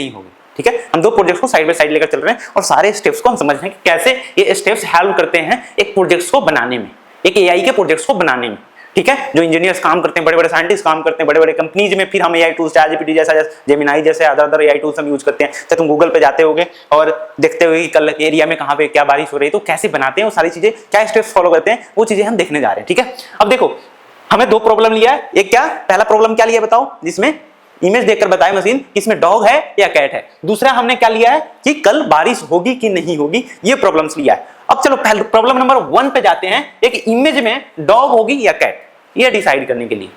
नहीं होगी। ठीक है, हम दो प्रोजेक्ट्स को साइड बाय साइड लेकर चल रहे हैं और सारे स्टेप्स को हम समझ रहे हैं कि कैसे ये स्टेप्स हेल्प करते हैं एक प्रोजेक्ट्स को बनाने में, एक एआई के प्रोजेक्ट्स को बनाने में। ठीक है, जो इंजीनियर्स काम करते हैं, बड़े बड़े साइंटिस्ट काम करते हैं बड़े बड़े कंपनीज में, फिर हम एआई टूल्स ChatGPT जैसा, जेमिनाई जैसे अदर एआई टूल्स हम यूज करते हैं। तो तुम गूगल पे जाते होगे और देखते हो कि कल एरिया में कहाँ पे क्या बारिश हो रही है, तो कैसे बनाते हैं वो सारी चीजें, क्या स्टेप्स फॉलो करते हैं, वो चीजें हम देखने जा रहे हैं। ठीक है, अब देखो हमें दो प्रॉब्लम लिया है। एक क्या, पहला प्रॉब्लम क्या लिया बताओ, जिसमें इमेज देखकर बताए मशीन कि इसमें डॉग है या कैट है। दूसरा हमने क्या लिया है कि कल बारिश होगी कि नहीं होगी, ये प्रॉब्लम्स लिया है। अब चलो पहले प्रॉब्लम नंबर 1 पे जाते हैं। एक इमेज में डॉग होगी या कैट, ये डिसाइड करने के लिए,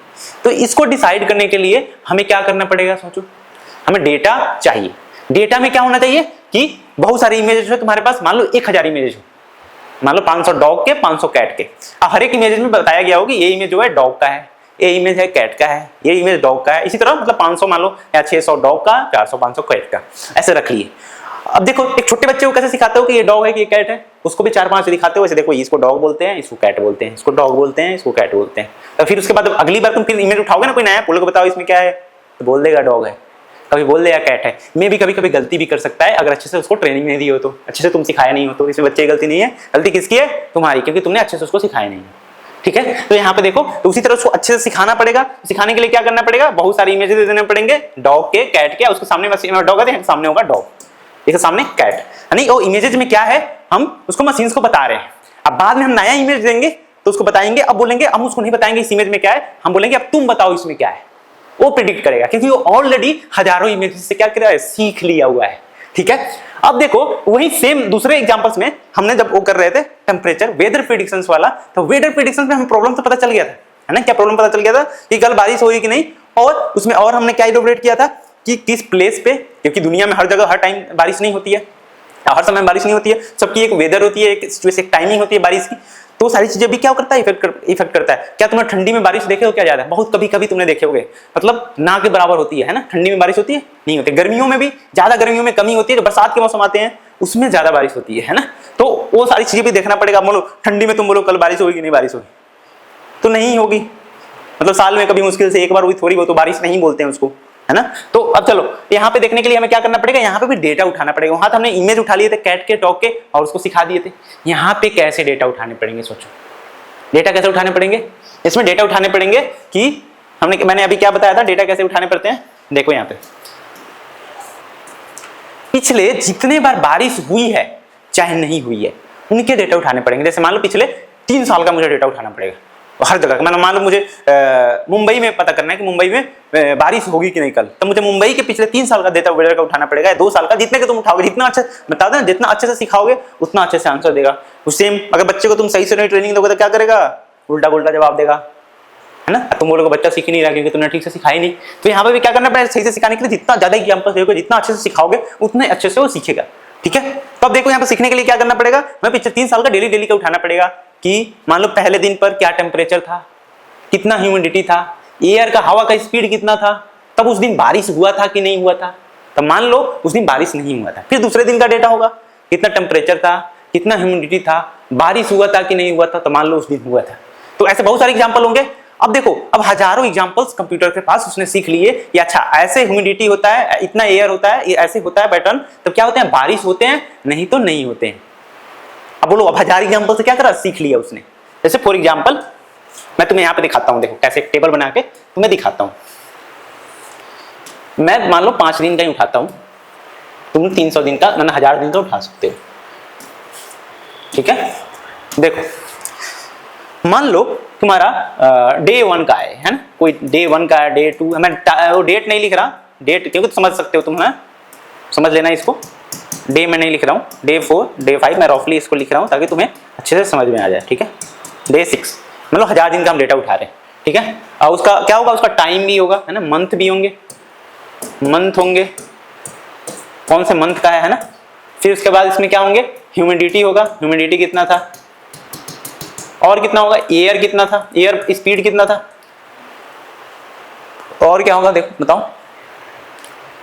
तो इसको डिसाइड करने के लिए हमें क्या करना पड़ेगा, सोचो। हमें डेटा चाहिए। डेटा में क्या होना चाहिए कि बहुत सारी इमेजेस हो तुम्हारे पास, मान लो 1000 इमेजेस हो, मान लो 500 डॉग के 500 कैट के। अब हर एक इमेज में बताया गया हो कि ये इमेज जो है डॉग का है, ये इमेज है कैट का है, ये इमेज डॉग का है। इसी तरह मतलब 500 मान लो या 600 डॉग का, 400 500 कैट का, ऐसे रख लिए। अब देखो एक छोटे बच्चे को कैसे सिखाते हो कि ये डॉग है कि ये कैट है, उसको भी 4-5 दिखाते हो। वैसे देखो इसको डॉग बोलते हैं, इसको कैट बोलते हैं, इसको डॉग बोलते हैं, इसको कैट बोलते हैं। तो फिर उसके बाद अगली बार तुम फिर इमेज उठाओगे ना, कोई नया बोलोगे बताओ इसमें क्या है, तो बोल देगा डॉग है, कभी बोल देगा कैट है। मैं भी कभी कभी गलती भी कर सकता है, अगर अच्छे से उसको ट्रेनिंग नहीं दी हो, तो अच्छे से तुम सिखाया नहीं हो, तो इसमें बच्चे की गलती नहीं है, गलती किसकी है, तुम्हारी, क्योंकि तुमने अच्छे से उसको सिखाया नहीं है। ठीक है, तो यहाँ पे देखो, तो उसी तरह उसको अच्छे से सिखाना पड़ेगा। सिखाने के लिए क्या करना पड़ेगा, बहुत सारी इमेजेस दे देने पड़ेंगे, डॉग के, कैट के, उसके सामने डॉग है, सामने होगा डॉग, इसके सामने कैट, यानी वो इमेजेस में क्या है हम उसको मशीन्स को बता रहे हैं। अब बाद में हम नया इमेज देंगे तो उसको बताएंगे, अब बोलेंगे, हम उसको नहीं बताएंगे इस इमेज में क्या है, हम बोलेंगे अब तुम बताओ इसमें क्या है। वो प्रेडिक्ट करेगा, क्योंकि वो ऑलरेडी हजारों इमेजेस से क्या कर रहा है, सीख लिया हुआ है। ठीक है, अब देखो वही सेम दूसरे एग्जांपल्स में हमने जब वो कर रहे थे टेम्परेचर वेदर प्रेडिक्शंस वाला, तो वेदर प्रेडिक्शंस में हमें प्रॉब्लम तो पता चल गया था, है ना, क्या प्रॉब्लम पता चल गया था कि कल बारिश होगी कि नहीं। और उसमें और हमने क्या इलैबोरेट किया था कि किस प्लेस पे, क्योंकि दुनिया में हर जगह हर टाइम बारिश नहीं होती है, हर समय बारिश नहीं होती है, सबकी एक वेदर होती है, एक सिचुएशन, एक टाइमिंग होती है बारिश की। तो सारी चीजें भी क्या करता है, इफेक्ट करता है। क्या तुमने ठंडी में बारिश देखे हो, क्या ज्यादा, बहुत कभी कभी तुमने देखे होगे, मतलब ना के बराबर होती है ना, ठंडी में बारिश होती है नहीं होती, गर्मियों में भी ज्यादा, गर्मियों में कमी होती है, जो बरसात के मौसम आते हैं उसमें ज्यादा बारिश होती है ना। तो वो सारी चीजें भी देखना पड़ेगा। बोलो ठंडी में तुम बोलो कल बारिश होगी कि नहीं बारिश होगी, तो नहीं होगी, मतलब साल में कभी मुश्किल से एक बार हुई, थोड़ी बहुत, तो बारिश नहीं बोलते हैं उसको, है ना। तो अब चलो यहाँ पे देखने के लिए हमें क्या करना पड़ेगा, यहाँ पे भी डेटा उठाना पड़ेगा। वहां तो हमने इमेज उठा लिए थे कैट के, डॉग के, और उसको सिखा दिए थे। यहाँ पे कैसे डेटा उठाने पड़ेंगे, सोचो डेटा कैसे उठाने पड़ेंगे। इसमें डेटा उठाने पड़ेंगे कि मैंने अभी क्या बताया था, डेटा कैसे उठाने पड़ते हैं। देखो यहाँ पे पिछले जितने बार बारिश हुई है चाहे नहीं हुई है, उनके डेटा उठाने पड़ेंगे। जैसे मान लो पिछले 3 साल का मुझे डेटा उठाना पड़ेगा हर जगह का। मान लो मुझे मुंबई में पता करना है कि मुंबई में बारिश होगी कि नहीं कल, तो मुझे मुंबई के पिछले 3 साल का डेटा वेदर का उठाना पड़ेगा, 2 साल का, जितने के तुम उठाओगे, जितना अच्छा बता देना, जितना अच्छे से सिखाओगे उतना अच्छे से आंसर देगा। सेम अगर बच्चे को तुम सही से नहीं ट्रेनिंग दोगे तो क्या करेगा, उल्टा उल्टा जवाब देगा, है ना। तुम बोलोगे बच्चा सीख ही नहीं रहा क्योंकि तुमने ठीक से सिखाई नहीं। तो यहाँ पे भी क्या करना पड़ेगा, सही से सिखाने के लिए जितना ज्यादा एग्जाम्पल दोगे, जितना अच्छे से सिखाओगे उतने अच्छे से वो सीखेगा। ठीक है, तो अब देखो यहाँ पे सीखने के लिए क्या करना पड़ेगा, मैं पिछले 3 साल का डेली का उठाना पड़ेगा कि मान लो पहले दिन पर क्या टेम्परेचर था, कितना ह्यूमिडिटी था, एयर का, हवा का स्पीड कितना था, तब उस दिन बारिश हुआ था कि नहीं हुआ था। तब मान लो उस दिन बारिश नहीं हुआ था, फिर दूसरे दिन का डेटा होगा, कितना टेम्परेचर था, कितना ह्यूमिडिटी था, बारिश हुआ था कि नहीं हुआ था, तो मान लो उस दिन हुआ था। तो ऐसे बहुत सारे एग्जाम्पल होंगे। अब देखो अब हजारों एग्जाम्पल्स कंप्यूटर के पास उसने सीख लिए, या अच्छा ऐसे ह्यूमिडिटी होता है, इतना एयर होता है, ये ऐसे होता है पैटर्न, तो क्या होते हैं, बारिश होते हैं, नहीं तो नहीं होते हैं। अब बोलो अब 1000 एग्जाम्पल से क्या करा, सीख लिया उसने। जैसे फॉर एग्जाम्पल मैं तुम्हें यहाँ पे दिखाता हूँ, देखो कैसे एक टेबल बना के तुम्हें दिखाता हूँ। मैं मान लो 5 दिन का ही उठाता हूँ, तुम 300 दिन का, मैंने 1000 दिन का उठा सकते हो। ठीक है, देखो मान लो तुम्हारा डे 1 का है ना, कोई डे 1 का है, डे 2, मैं वो डेट नहीं लिख रहा, डेट क्योंकि समझ सकते हो तुम, है समझ लेना इसको, डे में नहीं लिख रहा हूँ, डे 4, डे 5 मैं रफली इसको लिख रहा हूँ ताकि तुम्हें अच्छे से समझ में आ जाए। ठीक है, डे 6 मतलब 1000 दिन का हम डेटा उठा रहे हैं। ठीक है, और उसका क्या होगा, उसका टाइम भी होगा, है ना, मंथ भी होंगे, मंथ होंगे, कौन से मंथ का है ना। फिर उसके बाद इसमें क्या होंगे, ह्यूमिडिटी होगा, ह्यूमिडिटी कितना था, और कितना होगा, एयर कितना था, एयर स्पीड कितना था, और क्या होगा, देखो बताओ,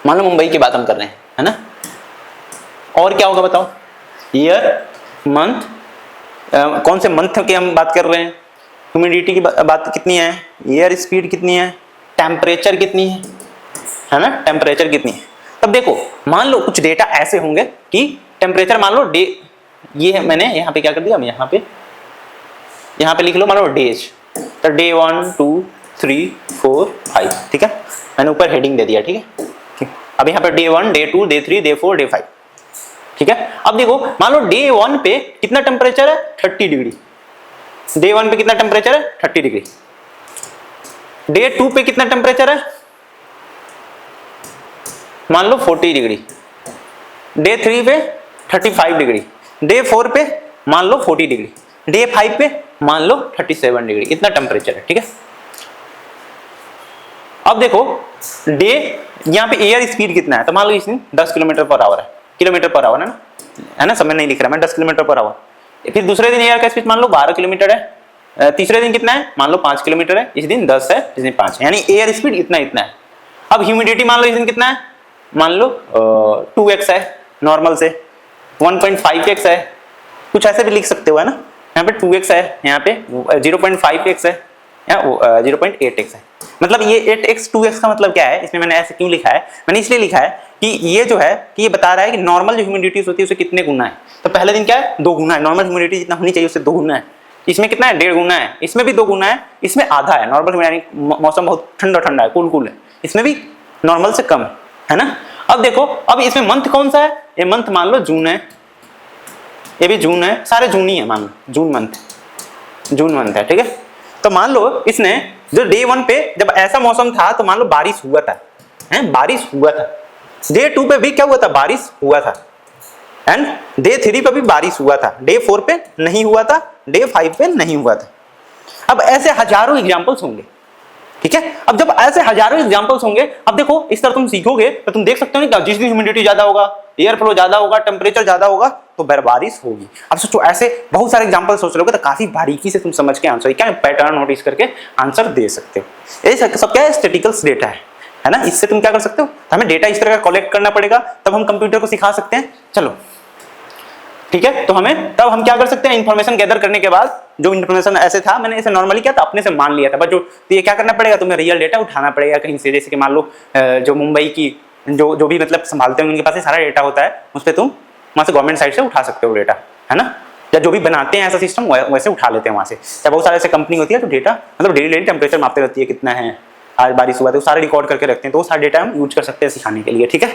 मान लो मुंबई की बात हम कर रहे हैं, है ना, और क्या होगा बताओ, ईयर, मंथ, कौन से मंथ की हम बात कर रहे हैं, ह्यूमिडिटी की बात कितनी है, एयर स्पीड कितनी है, टेम्परेचर कितनी है ना, टेम्परेचर कितनी है। तब अब देखो मान लो कुछ डेटा ऐसे होंगे कि टेम्परेचर मान लो डे, ये है मैंने यहाँ पे क्या कर दिया, यहाँ पे लिख लो मान लो डेज, तो डे 1 2 3 4 5, ठीक है, मैंने ऊपर हेडिंग दे दिया, ठीक है। अब यहाँ पे day 1 day 2 day 3 day 4 day 5, ठीक है। अब देखो मान लो डे 1 पे कितना टेम्परेचर है 30 डिग्री, डे 1 पे कितना टेम्परेचर है 30 डिग्री, डे 2 पे कितना टेम्परेचर है मान लो 40 डिग्री, डे 3 पे 35 डिग्री, डे 4 पे मान लो 40 डिग्री, डे 5 पे मान लो 37 डिग्री, इतना टेम्परेचर है, ठीक है। अब देखो डे यहाँ पे एयर स्पीड कितना है, तो मान लो इसमें 10 किलोमीटर पर आवर है, किलोमीटर पर आवर है ना, समय नहीं लिख रहा मैं, 10 किलोमीटर पर आवर। फिर दूसरे दिन एयर का स्पीड मान लो 12 किलोमीटर है, तीसरे दिन कितना है मान लो 5 किलोमीटर है, इस दिन 10 है, इस दिन 5 है, यानी एयर स्पीड इतना इतना है। अब ह्यूमिडिटी मान लो इस दिन कितना है मान लो 2x है नॉर्मल से, 1.5x है, कुछ ऐसे भी लिख सकते हो, है ना, यहाँ पे 2x है, यहाँ पे 0.5x है, या 0.8x है। मतलब ये 8x 2x का मतलब क्या है, इसमें मैंने ऐसे क्यों लिखा है, मैंने इसलिए लिखा है कि ये जो है कि ये बता रहा है कि नॉर्मल जो ह्यूमिडिटी होती है उसे कितने गुना है। तो पहले दिन क्या है 2 गुना है, नॉर्मल ह्यूमिडिटी जितना होनी चाहिए उससे 2 गुना है, इसमें कितना है 1.5 गुना है, इसमें भी 2 गुना है, इसमें आधा है। नॉर्मल मौसम बहुत ठंडा ठंडा है, कूल है, इसमें भी नॉर्मल से कम है ना। अब देखो अब इसमें मंथ कौन सा है, ये मंथ मान लो जून है, ये भी जून है, सारे जून ही है, मान लो जून मंथ है, ठीक है। तो मान लो इसने जो डे 1 पे जब ऐसा मौसम था तो मान लो बारिश हुआ था, बारिश हुआ था, डे 2 पे भी क्या हुआ था बारिश हुआ था, एंड डे 3 पे भी बारिश हुआ था, डे 4 पे नहीं हुआ था, डे 5 पे नहीं हुआ था। अब ऐसे हजारों एग्जाम्पल्स होंगे, ठीक है। अब जब ऐसे हजारों एग्जांपल्स होंगे, अब देखो इस तरह तुम सीखोगे तो तुम देख सकते हो ना, जिस दिन ह्यूमिडिटी ज्यादा होगा, एयर फ्लो ज्यादा होगा, टेम्परेचर ज्यादा होगा तो बारिश होगी। अब सोचो ऐसे बहुत सारे एग्जांपल सोच लोगे तो काफी बारीकी से तुम समझ के आंसर क्या पैटर्न नोटिस करके आंसर दे सकते हो। ये सब क्या है स्टैटिस्टिकल डेटा है ना, इससे तुम क्या कर सकते हो, हमें डेटा इस तरह का कलेक्ट करना पड़ेगा तब हम कंप्यूटर को सिखा सकते हैं। चलो ठीक है, तो तब हम क्या कर सकते हैं, इन्फॉर्मेशन गैदर करने के बाद जो इन्फॉर्मेशन ऐसे था मैंने इसे नॉर्मली क्या था अपने से मान लिया था, बट जो तो ये क्या करना पड़ेगा, तुम्हें रियल डेटा उठाना पड़ेगा कहीं से, जैसे कि मान लो जो मुंबई की जो भी मतलब संभालते हैं उनके पास सारा डेटा होता है, उस पर तुम वहाँ से गवर्नमेंट साइड से उठा सकते हो डेटा, है ना, या जो भी बनाते हैं ऐसा सिस्टम वैसे उठा लेते हैं वहाँ से। या बहुत सारे ऐसे कंपनी होती है जो डेटा मतलब डेली टेम्परेचर मापते रहती है, कितना है आज बारिश हुआ, तो सारे रिकॉर्ड करके रखते हैं, तो वो सारा डेटा हम यूज कर सकते हैं सिखाने के लिए, ठीक है।